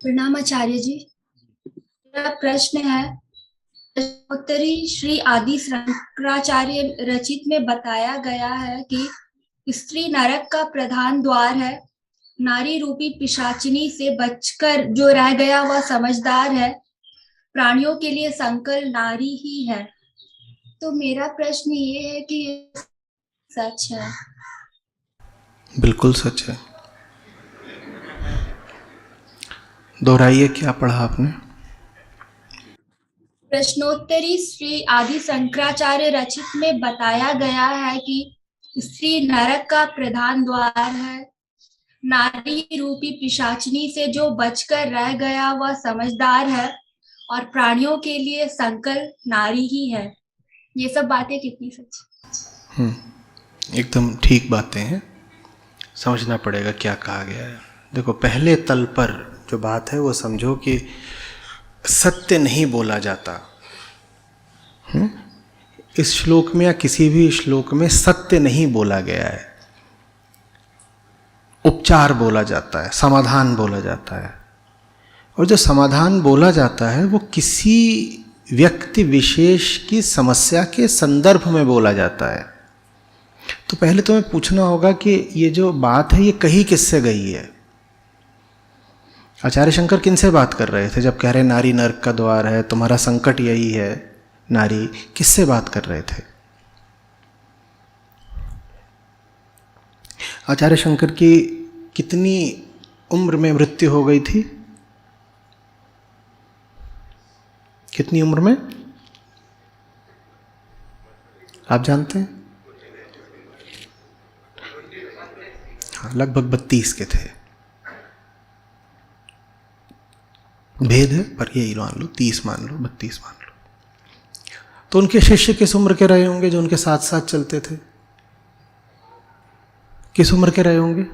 प्रणाम आचार्य जी। मेरा प्रश्न है, उत्तरी श्री आदि शंकराचार्य रचित में बताया गया है कि स्त्री नरक का प्रधान द्वार है। नारी रूपी पिशाचिनी से बचकर जो रह गया वह समझदार है। प्राणियों के लिए संकल नारी ही है। तो मेरा प्रश्न ये है कि ये सच है? बिल्कुल सच है। दोहराइए, क्या पढ़ा आपने? प्रश्नोत्तरी श्री आदि शंकराचार्य रचित में बताया गया है कि स्त्री नरक का प्रधान द्वार है। नारी रूपी पिशाचिनी से जो बचकर रह गया वह समझदार है और प्राणियों के लिए संकल नारी ही है। ये सब बातें कितनी सच? एकदम ठीक बातें हैं। समझना पड़ेगा क्या कहा गया है। देखो, पहले तल पर जो बात है वो समझो कि सत्य नहीं बोला जाता। इस श्लोक में या किसी भी श्लोक में सत्य नहीं बोला गया है। उपचार बोला जाता है, समाधान बोला जाता है। और जो समाधान बोला जाता है वो किसी व्यक्ति विशेष की समस्या के संदर्भ में बोला जाता है। तो पहले तुम्हें पूछना होगा कि ये जो बात है ये कही किससे गई है। आचार्य शंकर किनसे बात कर रहे थे जब कह रहे नारी नरक का द्वार है, तुम्हारा संकट यही है? नारी किससे बात कर रहे थे? आचार्य शंकर की कितनी उम्र में मृत्यु हो गई थी? कितनी उम्र में आप जानते हैं? हाँ, लगभग 32 के थे। भेद है पर यही मान लो, 30 मान लो, 32 मान लो। तो उनके शिष्य किस उम्र के रहे होंगे जो उनके साथ साथ चलते थे? किस उम्र के रहे होंगे?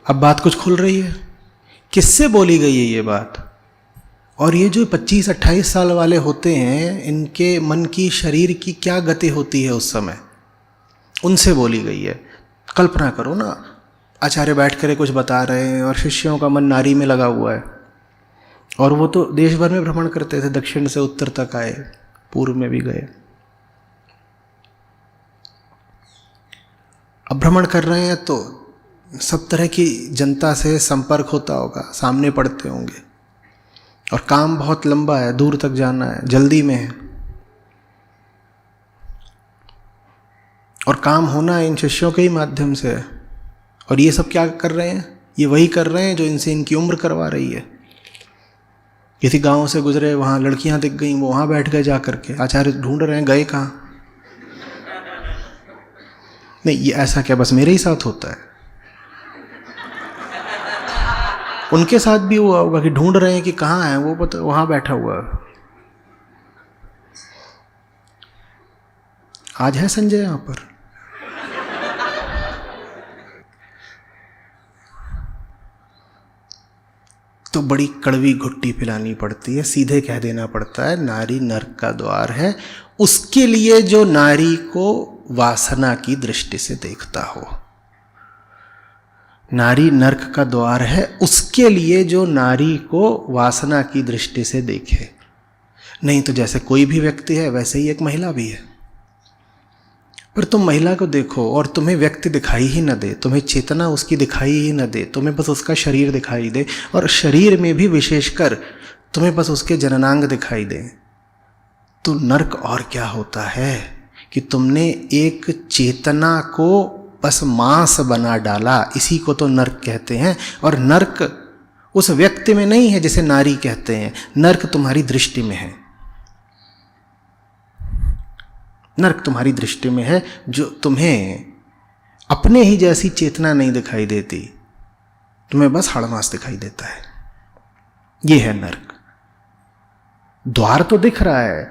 अब बात कुछ खुल रही है। किससे बोली गई है ये बात? और ये जो 25-28 साल वाले होते हैं, इनके मन की, शरीर की क्या गति होती है उस समय, उनसे बोली गई है। कल्पना करो ना, आचार्य बैठ कर कुछ बता रहे हैं और शिष्यों का मन नारी में लगा हुआ है। और वो तो देश भर में भ्रमण करते थे, दक्षिण से उत्तर तक आए, पूर्व में भी गए। अब भ्रमण कर रहे हैं तो सब तरह की जनता से संपर्क होता होगा, सामने पड़ते होंगे। और काम बहुत लंबा है, दूर तक जाना है, जल्दी में है। और काम होना इन शिष्यों के ही माध्यम से है। और ये सब क्या कर रहे हैं? ये वही कर रहे हैं जो इनसे इनकी उम्र करवा रही है। किसी गांव से गुजरे, वहां लड़कियां दिख गई, वो वहां बैठ गए जा करके। आचार्य ढूंढ रहे हैं, गए कहाँ? नहीं, ये ऐसा क्या बस मेरे ही साथ होता है? उनके साथ भी हुआ होगा कि ढूंढ रहे हैं कि कहाँ है वो, पता वहां बैठा हुआ है। आज है संजय यहां पर? तो बड़ी कड़वी घुट्टी पिलानी पड़ती है, सीधे कह देना पड़ता है नारी नरक का द्वार है, उसके लिए जो नारी को वासना की दृष्टि से देखता हो। नारी नरक का द्वार है उसके लिए जो नारी को वासना की दृष्टि से देखे। नहीं तो जैसे कोई भी व्यक्ति है वैसे ही एक महिला भी है। पर तुम महिला को देखो और तुम्हें व्यक्ति दिखाई ही न दे, तुम्हें चेतना उसकी दिखाई ही न दे, तुम्हें बस उसका शरीर दिखाई दे, और शरीर में भी विशेषकर तुम्हें बस उसके जननांग दिखाई दे, तो नरक और क्या होता है कि तुमने एक चेतना को बस मांस बना डाला। इसी को तो नरक कहते हैं। और नरक उस व्यक्ति में नहीं है जिसे नारी कहते हैं, नरक तुम्हारी दृष्टि में है। नरक तुम्हारी दृष्टि में है, जो तुम्हें अपने ही जैसी चेतना नहीं दिखाई देती, तुम्हें बस हड़मास दिखाई देता है। यह है नरक। द्वार तो दिख रहा है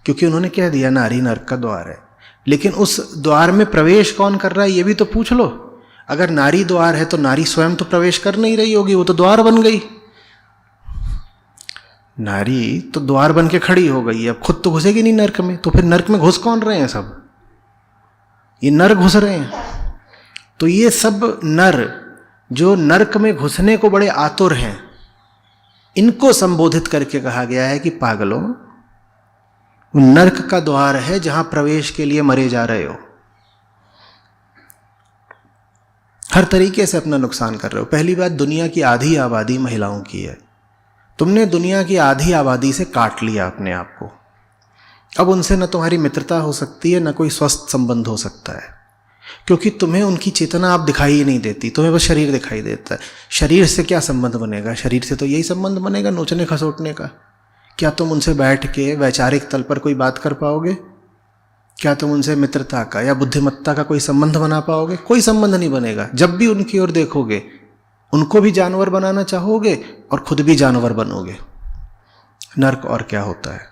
क्योंकि उन्होंने कह दिया नारी नरक का द्वार है, लेकिन उस द्वार में प्रवेश कौन कर रहा है ये भी तो पूछ लो। अगर नारी द्वार है तो नारी स्वयं तो प्रवेश कर नहीं रही होगी, वो तो द्वार बन गई। नारी तो द्वार बन के खड़ी हो गई, अब खुद तो घुसेगी नहीं नरक में, तो फिर नरक में घुस कौन रहे हैं? सब ये नर घुस रहे हैं। तो ये सब नर जो नरक में घुसने को बड़े आतुर हैं, इनको संबोधित करके कहा गया है कि पागलों, नरक का द्वार है जहां प्रवेश के लिए मरे जा रहे हो, हर तरीके से अपना नुकसान कर रहे हो। पहली बात, दुनिया की आधी आबादी महिलाओं की है। तुमने दुनिया की आधी आबादी से काट लिया अपने आप को। अब उनसे न तुम्हारी मित्रता हो सकती है, न कोई स्वस्थ संबंध हो सकता है, क्योंकि तुम्हें उनकी चेतना आप दिखाई ही नहीं देती, तुम्हें बस शरीर दिखाई देता है। शरीर से क्या संबंध बनेगा? शरीर से तो यही संबंध बनेगा नोचने खसोटने का। क्या तुम उनसे बैठ के वैचारिक तल पर कोई बात कर पाओगे? क्या तुम उनसे मित्रता का या बुद्धिमत्ता का कोई संबंध बना पाओगे? कोई संबंध नहीं बनेगा। जब भी उनकी ओर देखोगे, उनको भी जानवर बनाना चाहोगे और खुद भी जानवर बनोगे। नर्क और क्या होता है?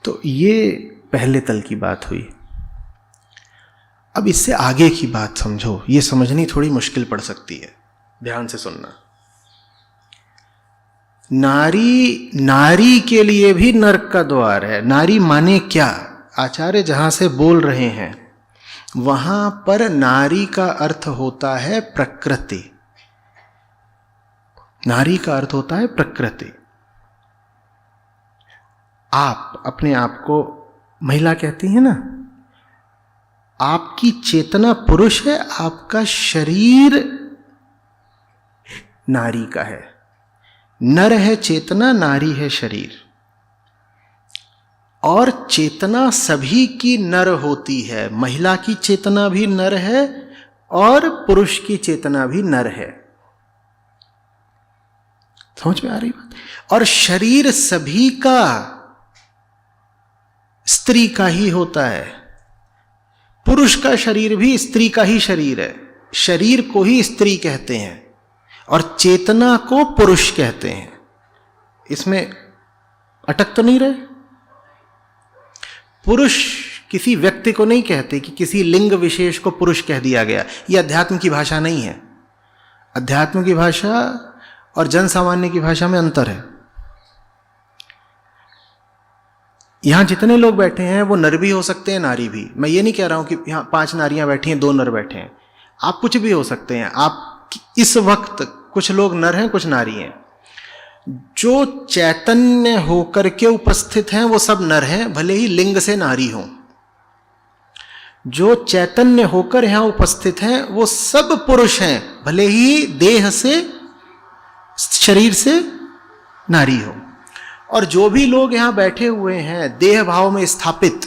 तो ये पहले तल की बात हुई। अब इससे आगे की बात समझो, ये समझनी थोड़ी मुश्किल पड़ सकती है, ध्यान से सुनना। नारी के लिए भी नरक का द्वार है। नारी माने क्या? आचार्य जहां से बोल रहे हैं वहां पर नारी का अर्थ होता है प्रकृति। नारी का अर्थ होता है प्रकृति। आप अपने आप को महिला कहती हैं ना, आपकी चेतना पुरुष है, आपका शरीर नारी का है। नर है चेतना, नारी है शरीर। और चेतना सभी की नर होती है। महिला की चेतना भी नर है और पुरुष की चेतना भी नर है। समझ में आ रही बात? और शरीर सभी का स्त्री का ही होता है। पुरुष का शरीर भी स्त्री का ही शरीर है। शरीर को ही स्त्री कहते हैं और चेतना को पुरुष कहते हैं। इसमें अटक तो नहीं रहे? पुरुष किसी व्यक्ति को नहीं कहते कि किसी लिंग विशेष को पुरुष कह दिया गया। यह अध्यात्म की भाषा नहीं है। अध्यात्म की भाषा और जन सामान्य की भाषा में अंतर है। यहां जितने लोग बैठे हैं वो नर भी हो सकते हैं, नारी भी। मैं ये नहीं कह रहा हूं कि यहां 5 नारियां बैठी हैं, 2 नर बैठे हैं। आप कुछ भी हो सकते हैं। आप इस वक्त कुछ लोग नर हैं, कुछ नारी हैं। जो चैतन्य होकर के उपस्थित हैं वो सब नर हैं, भले ही लिंग से नारी हों। जो चैतन्य होकर यहां उपस्थित हैं वो सब पुरुष हैं, भले ही देह से, शरीर से नारी हो। और जो भी लोग यहां बैठे हुए हैं देह भाव में स्थापित,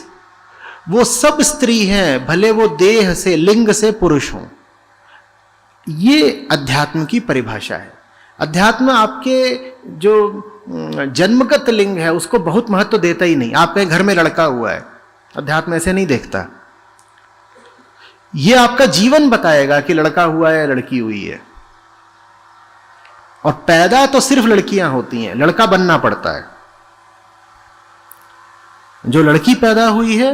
वो सब स्त्री हैं, भले वो देह से, लिंग से पुरुष हों। ये अध्यात्म की परिभाषा है। अध्यात्म आपके जो जन्मगत लिंग है उसको बहुत महत्व देता ही नहीं। आपके घर में लड़का हुआ है, अध्यात्म ऐसे नहीं देखता। ये आपका जीवन बताएगा कि लड़का हुआ है, लड़की हुई है। और पैदा तो सिर्फ लड़कियां होती हैं, लड़का बनना पड़ता है। जो लड़की पैदा हुई है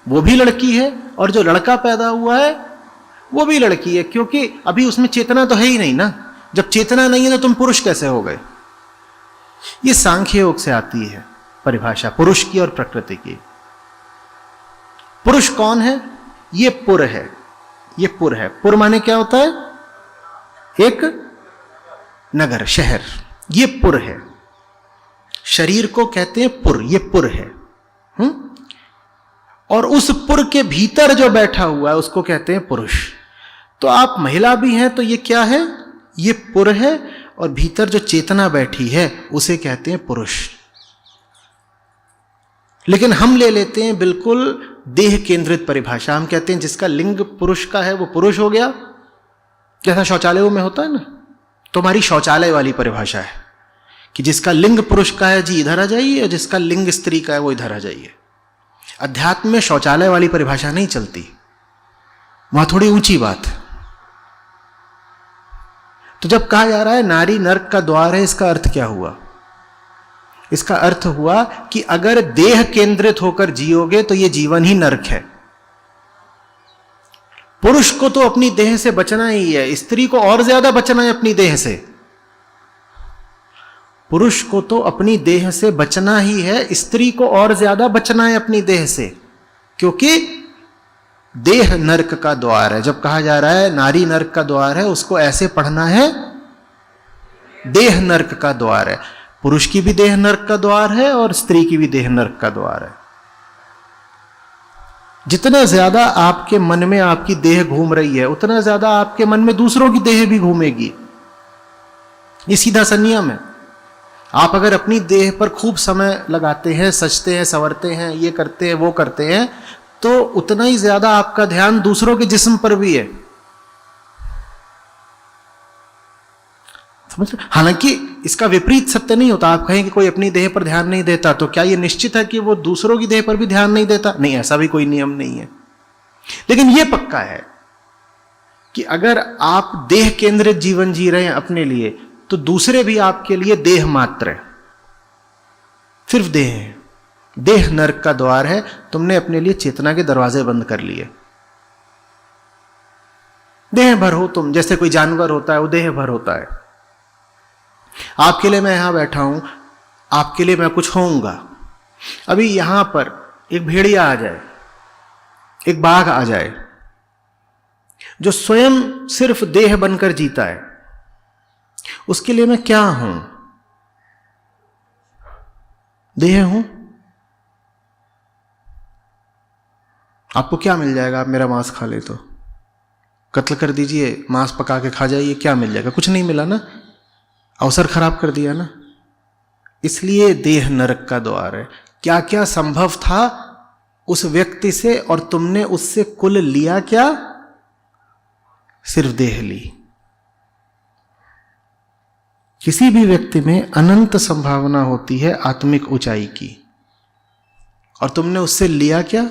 वो भी लड़की है, और जो लड़का पैदा हुआ है वो भी लड़की है, क्योंकि अभी उसमें चेतना तो है ही नहीं ना। जब चेतना नहीं है तो तुम पुरुष कैसे हो गए? ये सांख्य योग से आती है परिभाषा पुरुष की और प्रकृति की। पुरुष कौन है? ये पुर है। ये पुर है। पुर माने क्या होता है? एक नगर, शहर। ये पुर है। शरीर को कहते हैं पुर। ये पुर है। और उस पुर के भीतर जो बैठा हुआ है उसको कहते हैं पुरुष। तो आप महिला भी हैं तो ये क्या है? ये पुर है, और भीतर जो चेतना बैठी है उसे कहते हैं पुरुष। लेकिन हम ले लेते हैं बिल्कुल देह केंद्रित परिभाषा। हम कहते हैं जिसका लिंग पुरुष का है वो पुरुष हो गया, जैसा शौचालयों में होता है ना। तो हमारी शौचालय वाली परिभाषा है कि जिसका लिंग पुरुष का है जी इधर आ जाइए, और जिसका लिंग स्त्री का है वो इधर आ जाइए। अध्यात्म में शौचालय वाली परिभाषा नहीं चलती, वहां थोड़ी ऊंची बात। तो जब कहा जा रहा है नारी नरक का द्वार है, इसका अर्थ क्या हुआ? इसका अर्थ हुआ कि अगर देह केंद्रित होकर जियोगे तो यह जीवन ही नरक है। पुरुष को तो अपनी देह से बचना ही है, स्त्री को और ज्यादा बचना है अपनी देह से। पुरुष को तो अपनी देह से बचना ही है, स्त्री को और ज्यादा बचना है अपनी देह से, क्योंकि देह नरक का द्वार है। जब कहा जा रहा है नारी नरक का द्वार है, उसको ऐसे पढ़ना है देह नरक का द्वार है। पुरुष की भी देह नरक का द्वार है और स्त्री की भी देह नरक का द्वार है। जितना ज्यादा आपके मन में आपकी देह घूम रही है, उतना ज्यादा आपके मन में दूसरों की देह भी घूमेगी। ये सीधा सा नियम है। आप अगर अपनी देह पर खूब समय लगाते हैं, सजते हैं, संवरते हैं, ये करते हैं, वो करते हैं, तो उतना ही ज्यादा आपका ध्यान दूसरों के जिस्म पर भी है। समझ रहे? हालांकि इसका विपरीत सत्य नहीं होता। आप कहें कि कोई अपनी देह पर ध्यान नहीं देता, तो क्या यह निश्चित है कि वो दूसरों की देह पर भी ध्यान नहीं देता? नहीं, ऐसा भी कोई नियम नहीं है। लेकिन यह पक्का है कि अगर आप देह केंद्रित जीवन जी रहे हैं अपने लिए, तो दूसरे भी आपके लिए देह मात्र है, सिर्फ देह है। देह नरक का द्वार है। तुमने अपने लिए चेतना के दरवाजे बंद कर लिए। देह भर हो तुम, जैसे कोई जानवर होता है वो देह भर होता है। आपके लिए मैं यहां बैठा हूं, आपके लिए मैं कुछ होऊंगा। अभी यहां पर एक भेड़िया आ जाए, एक बाघ आ जाए, जो स्वयं सिर्फ देह बनकर जीता है, उसके लिए मैं क्या हूं? देह हूं। आपको क्या मिल जाएगा? आप मेरा मांस खा ले तो कत्ल कर दीजिए, मांस पका के खा जाइए, क्या मिल जाएगा? कुछ नहीं मिला ना, अवसर खराब कर दिया ना। इसलिए देह नरक का द्वार है। क्या क्या संभव था उस व्यक्ति से, और तुमने उससे कुल लिया क्या? सिर्फ देह ली। किसी भी व्यक्ति में अनंत संभावना होती है आत्मिक ऊंचाई की, और तुमने उससे लिया क्या?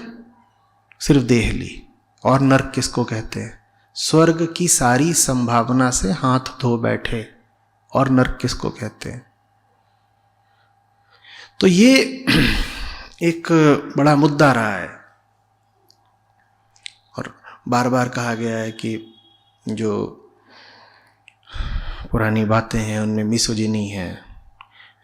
सिर्फ देह ली। और नरक किसको कहते हैं? स्वर्ग की सारी संभावना से हाथ धो बैठे। और नरक किसको कहते हैं? तो ये एक बड़ा मुद्दा रहा है, और बार बार कहा गया है कि जो पुरानी बातें हैं उनमें मिसोजिनी है,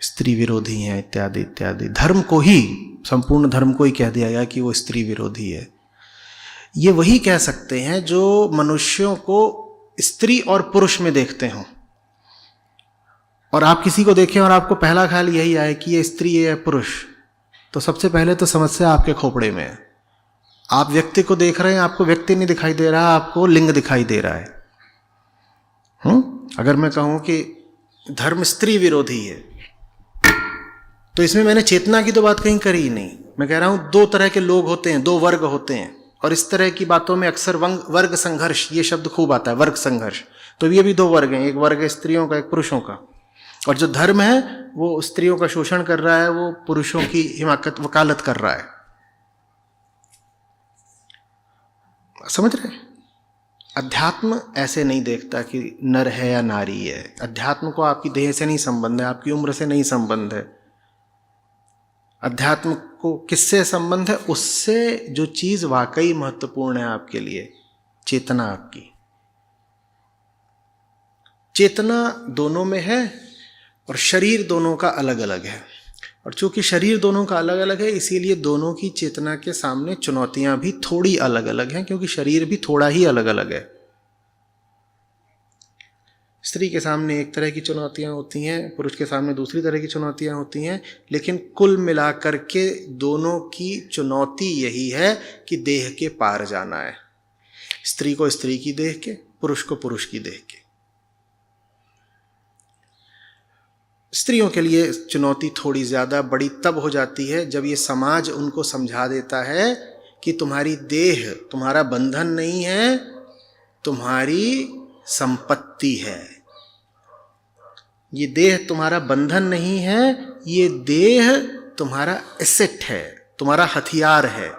स्त्री विरोधी है, इत्यादि इत्यादि। धर्म को ही, संपूर्ण धर्म को ही कह दिया गया कि वो स्त्री विरोधी है। ये वही कह सकते हैं जो मनुष्यों को स्त्री और पुरुष में देखते हों। और आप किसी को देखें और आपको पहला ख्याल यही आए कि ये स्त्री है या पुरुष, तो सबसे पहले तो समस्या आपके खोपड़े में है। आप व्यक्ति को देख रहे हैं, आपको व्यक्ति नहीं दिखाई दे रहा, आपको लिंग दिखाई दे रहा है। अगर मैं कहूं कि धर्म स्त्री विरोधी है, तो इसमें मैंने चेतना की तो बात कहीं करी ही नहीं। मैं कह रहा हूं दो तरह के लोग होते हैं, दो वर्ग होते हैं, और इस तरह की बातों में अक्सर वर्ग संघर्ष, ये शब्द खूब आता है, वर्ग संघर्ष। तो ये भी दो वर्ग हैं, एक वर्ग है स्त्रियों का, एक पुरुषों का। और जो धर्म है वो स्त्रियों का शोषण कर रहा है, वो पुरुषों की हिमाकत, वकालत कर रहा है। समझ रहे? अध्यात्म ऐसे नहीं देखता कि नर है या नारी है। अध्यात्म को आपकी देह से नहीं संबंध है, आपकी उम्र से नहीं संबंध है। अध्यात्म को किससे संबंध है? उससे जो चीज वाकई महत्वपूर्ण है आपके लिए, चेतना। आपकी चेतना दोनों में है, और शरीर दोनों का अलग अलग है। और चूंकि शरीर दोनों का अलग अलग है, इसीलिए दोनों की चेतना के सामने चुनौतियां भी थोड़ी अलग अलग हैं, क्योंकि शरीर भी थोड़ा ही अलग अलग है। स्त्री के सामने एक तरह की चुनौतियां होती हैं, पुरुष के सामने दूसरी तरह की चुनौतियां होती हैं, लेकिन कुल मिलाकर के दोनों की चुनौती यही है कि देह के पार जाना है। स्त्री को स्त्री की देह के, पुरुष को पुरुष की देह के। स्त्रियों के लिए चुनौती थोड़ी ज्यादा बड़ी तब हो जाती है जब ये समाज उनको समझा देता है कि तुम्हारी देह तुम्हारा बंधन नहीं है, तुम्हारी संपत्ति है। ये देह तुम्हारा बंधन नहीं है, ये देह तुम्हारा एसेट है, तुम्हारा हथियार है।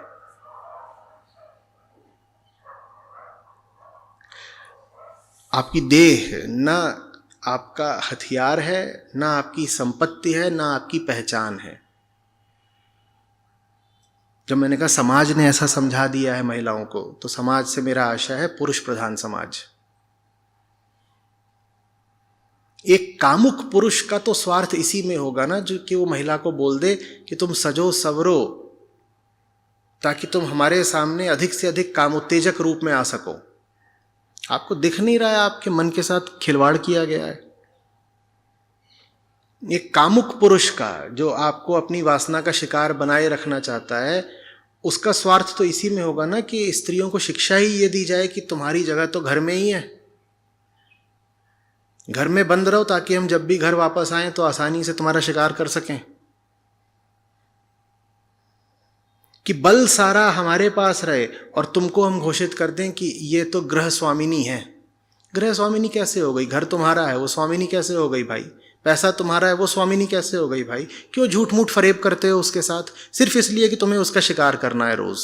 आपकी देह ना आपका हथियार है, ना आपकी संपत्ति है, ना आपकी पहचान है। जब मैंने कहा समाज ने ऐसा समझा दिया है महिलाओं को, तो समाज से मेरा आशय है पुरुष प्रधान समाज। एक कामुक पुरुष का तो स्वार्थ इसी में होगा ना, जो कि वो महिला को बोल दे कि तुम सजो सवरो, ताकि तुम हमारे सामने अधिक से अधिक कामोत्तेजक रूप में आ सको। आपको दिख नहीं रहा है, आपके मन के साथ खिलवाड़ किया गया है। ये कामुक पुरुष का, जो आपको अपनी वासना का शिकार बनाए रखना चाहता है, उसका स्वार्थ तो इसी में होगा ना कि स्त्रियों को शिक्षा ही ये दी जाए कि तुम्हारी जगह तो घर में ही है, घर में बंद रहो ताकि हम जब भी घर वापस आएं तो आसानी से तुम्हारा शिकार कर सकें, कि बल सारा हमारे पास रहे और तुमको हम घोषित कर दें कि ये तो गृह स्वामिनी है। गृह स्वामिनी कैसे हो गई? घर तुम्हारा है, वो स्वामिनी कैसे हो गई भाई? पैसा तुम्हारा है, वो स्वामिनी कैसे हो गई भाई? क्यों झूठ मूठ फरेब करते हो उसके साथ, सिर्फ इसलिए कि तुम्हें उसका शिकार करना है रोज?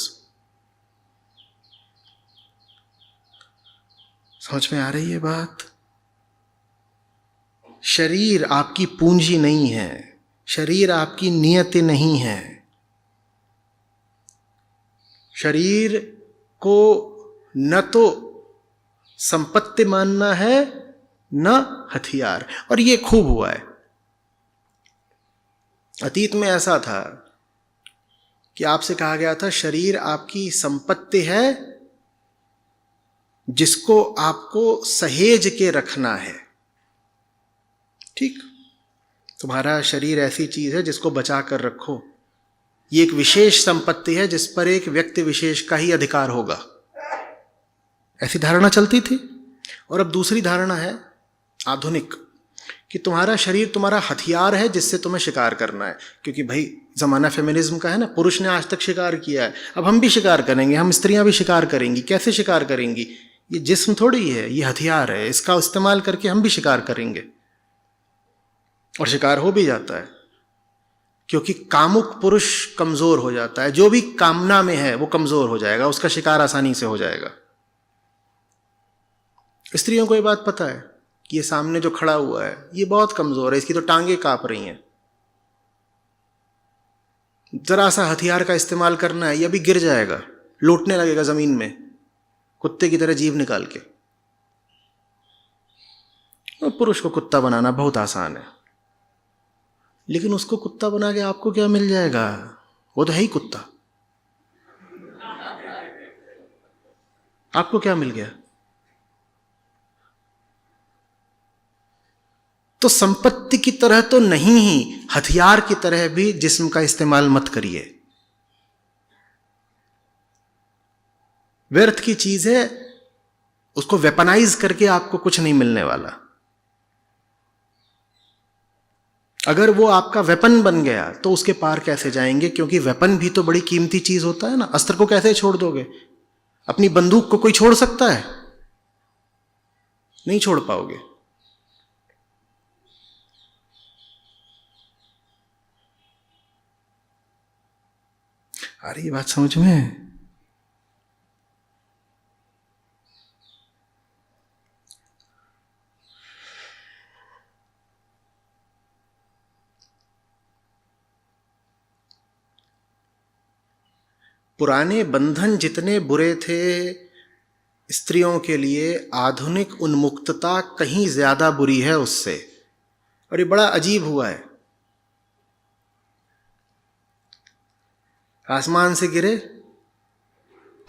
समझ में आ रही है बात? शरीर आपकी पूंजी नहीं है, शरीर आपकी नियति नहीं है। शरीर को न तो संपत्ति मानना है न हथियार। और ये खूब हुआ है, अतीत में ऐसा था कि आपसे कहा गया था शरीर आपकी संपत्ति है जिसको आपको सहेज के रखना है। ठीक, तुम्हारा शरीर ऐसी चीज है जिसको बचा कर रखो, ये एक विशेष संपत्ति है जिस पर एक व्यक्ति विशेष का ही अधिकार होगा। ऐसी धारणा चलती थी। और अब दूसरी धारणा है आधुनिक, कि तुम्हारा शरीर तुम्हारा हथियार है जिससे तुम्हें शिकार करना है। क्योंकि भाई जमाना फेमिनिज्म का है ना, पुरुष ने आज तक शिकार किया है, अब हम भी शिकार करेंगे, हम स्त्रियां भी शिकार करेंगी। कैसे शिकार करेंगी? ये जिस्म थोड़ी है, ये हथियार है, इसका इस्तेमाल करके हम भी शिकार करेंगे। और शिकार हो भी जाता है, क्योंकि कामुक पुरुष कमजोर हो जाता है। जो भी कामना में है वो कमजोर हो जाएगा, उसका शिकार आसानी से हो जाएगा। स्त्रियों को ये बात पता है कि ये सामने जो खड़ा हुआ है ये बहुत कमजोर है, इसकी तो टांगे कांप रही हैं, जरा सा हथियार का इस्तेमाल करना है, ये अभी गिर जाएगा, लौटने लगेगा जमीन में कुत्ते की तरह जीभ निकाल के। और पुरुष को कुत्ता बनाना बहुत आसान है, लेकिन उसको कुत्ता बना के आपको क्या मिल जाएगा? वो तो है ही कुत्ता। आपको क्या मिल गया? तो संपत्ति की तरह तो नहीं ही, हथियार की तरह भी जिस्म का इस्तेमाल मत करिए। व्यर्थ की चीज है, उसको वेपनाइज करके आपको कुछ नहीं मिलने वाला। अगर वो आपका वेपन बन गया तो उसके पार कैसे जाएंगे? क्योंकि वेपन भी तो बड़ी कीमती चीज होता है ना। अस्त्र को कैसे छोड़ दोगे? अपनी बंदूक को कोई छोड़ सकता है? नहीं छोड़ पाओगे। आ रही बात समझ में? पुराने बंधन जितने बुरे थे स्त्रियों के लिए, आधुनिक उन्मुक्तता कहीं ज्यादा बुरी है उससे। और ये बड़ा अजीब हुआ है, आसमान से गिरे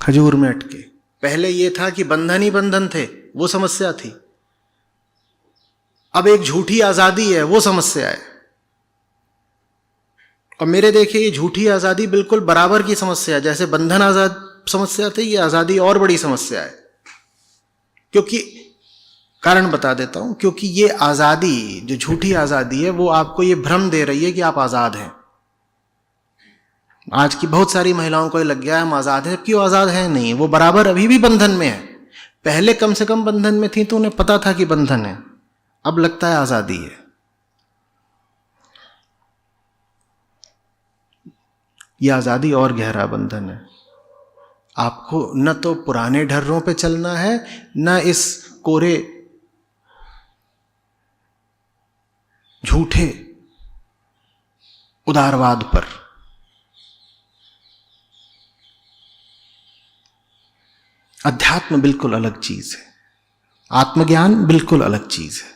खजूर में अटके। पहले ये था कि बंधन ही बंधन थे, वो समस्या थी। अब एक झूठी आजादी है, वो समस्या है। और मेरे देखिए ये झूठी आजादी बिल्कुल बराबर की समस्या है। जैसे बंधन आजाद समस्या थी, ये आजादी और बड़ी समस्या है। क्योंकि कारण बता देता हूं, क्योंकि ये आजादी, जो झूठी आजादी है, वो आपको ये भ्रम दे रही है कि आप आजाद हैं। आज की बहुत सारी महिलाओं को ये लग गया है हम आजाद हैं, क्यों आजाद हैं? नहीं, वो बराबर अभी भी बंधन में है। पहले कम से कम बंधन में थी तो उन्हें पता था कि बंधन है, अब लगता है आजादी है। यह आजादी और गहरा बंधन है। आपको न तो पुराने ढर्रों पे चलना है, न इस कोरे झूठे उदारवाद पर। अध्यात्म बिल्कुल अलग चीज है, आत्मज्ञान बिल्कुल अलग चीज है।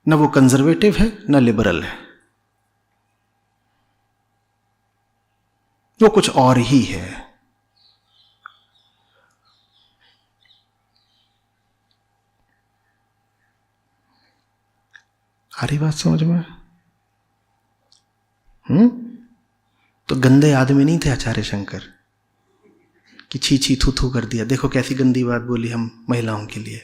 न वो कंजर्वेटिव है न लिबरल है, वो कुछ और ही है। आ रही बात समझ में? तो गंदे आदमी नहीं थे आचार्य शंकर कि छी छी थू थू कर दिया, देखो कैसी गंदी बात बोली हम महिलाओं के लिए।